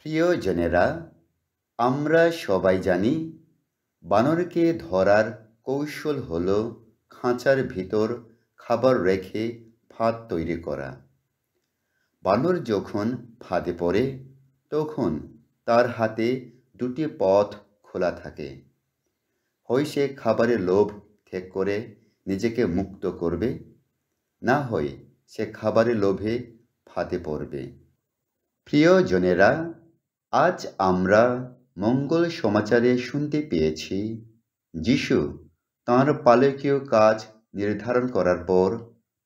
প্রিয়জনেরা, আমরা সবাই জানি বানরকে ধরার কৌশল হলো খাঁচার ভিতর খাবার রেখে ফাঁদ তৈরি করা। বানর যখন ফাঁদে পড়ে তখন তার হাতে দুটি পথ খোলা থাকে। হয় সে খাবারের লোভ ত্যাগ করে নিজেকে মুক্ত করবে, না হয় সে খাবারের লোভে ফাঁদে পড়বে। প্রিয়জনেরা, আজ আমরা মঙ্গল সমাচারে শুনতে পেয়েছি যিশু তাঁর পালকীয় কাজ নির্ধারণ করার পর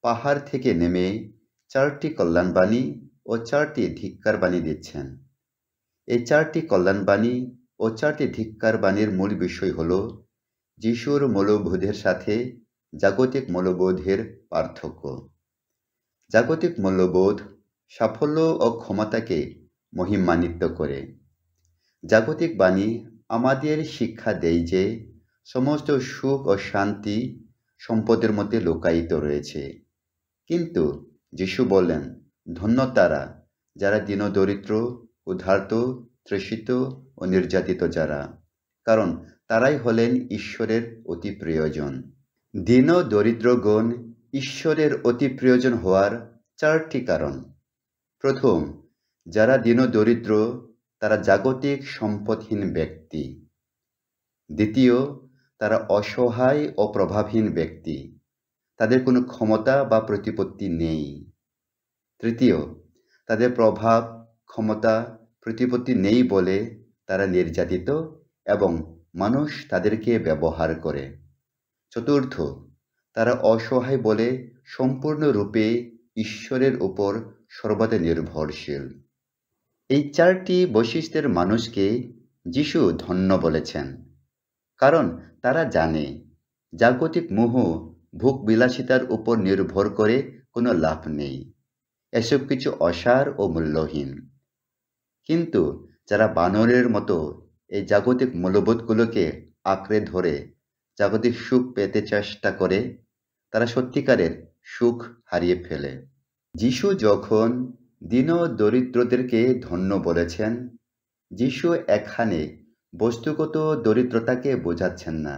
পাহাড় থেকে নেমে 4টি কল্যাণবাণী ও 4টি ধিক্কার বাণী দিচ্ছেন। এই 4টি কল্যাণবাণী ও 4টি ধিক্কার বাণীর মূল বিষয় হল যিশুর মূল্যবোধের সাথে জাগতিক মূল্যবোধের পার্থক্য। জাগতিক মূল্যবোধ সাফল্য ও ক্ষমতাকে মহিমান্বিত করে। জাগতিক বাণী আমাদের শিক্ষা দেয় যে সমস্ত সুখ ও শান্তি সম্পদের মধ্যে লুকায়িত রয়েছে। কিন্তু যিশু বললেন, ধন্য তারা যারা দীনদরিদ্র, ক্ষুধার্ত, তৃষিত ও নির্যাতিত যারা, কারণ তারাই হলেন ঈশ্বরের অতি প্রিয়জন। দীন দরিদ্রগণ ঈশ্বরের অতি প্রিয়জন হওয়ার 4টি কারণ। প্রথম, যারা দীন দরিদ্র তারা জাগতিক সম্পদহীন ব্যক্তি। দ্বিতীয়, তারা অসহায় ও প্রভাবহীন ব্যক্তি, তাদের কোনো ক্ষমতা বা প্রতিপত্তি নেই। তৃতীয়, তাদের প্রভাব, ক্ষমতা, প্রতিপত্তি নেই বলে তারা নির্যাতিত এবং মানুষ তাদেরকে ব্যবহার করে। চতুর্থ, তারা অসহায় বলে সম্পূর্ণরূপে ঈশ্বরের উপর সর্বদা নির্ভরশীল। এই 4টি বৈশিষ্ট্যের মানুষকে যিশু ধন্য বলেছেন, কারণ তারা জানে জাগতিক মোহ ভোগ বিলাসিতার উপর নির্ভর করে কোনো লাভ নেই, এসব কিছু অসার ও মূল্যহীন। কিন্তু যারা বানরের মতো এই জাগতিক মূল্যবোধগুলোকে আঁকড়ে ধরে জাগতিক সুখ পেতে চেষ্টা করে, তারা সত্যিকারের সুখ হারিয়ে ফেলে। যিশু যখন দীন দরিদ্রদেরকে ধন্য বলেছেন, যিশু এখানে বস্তুগত দরিদ্রতাকে বোঝাচ্ছেন না।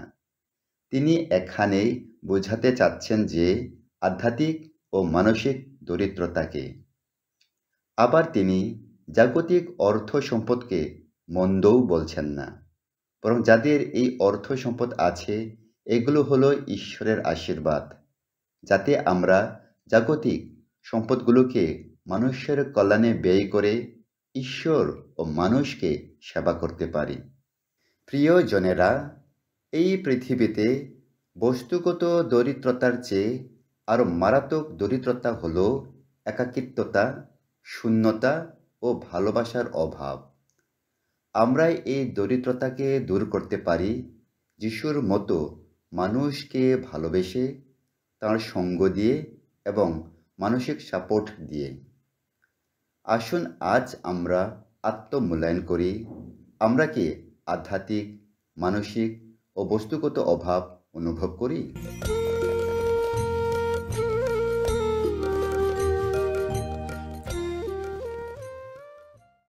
তিনি এখানে বোঝাতে চাচ্ছেন যে আধ্যাত্মিক ও মানসিক দরিদ্রতাকে। আবার তিনি জাগতিক অর্থ সম্পদকে মন্দও বলছেন না, বরং যাদের এই অর্থ সম্পদ আছে এগুলো হলো ঈশ্বরের আশীর্বাদ, যাতে আমরা জাগতিক সম্পদগুলোকে মানুষের কল্যাণে ব্যয় করে ঈশ্বর ও মানুষকে সেবা করতে পারি। প্রিয়জনেরা, এই পৃথিবীতে বস্তুগত দরিদ্রতার চেয়ে আরও মারাত্মক দরিদ্রতা হল একাকিত্বতা, শূন্যতা ও ভালোবাসার অভাব। আমরা এই দরিদ্রতাকে দূর করতে পারি যিশুর মতো মানুষকে ভালোবেসে, তাঁর সঙ্গ দিয়ে এবং মানসিক সাপোর্ট দিয়ে। আসুন আজ আমরা আত্মমূল্যায়ন করি, আমরা কি আধ্যাত্মিক, মানসিক ও বস্তুগত অভাব অনুভব করি?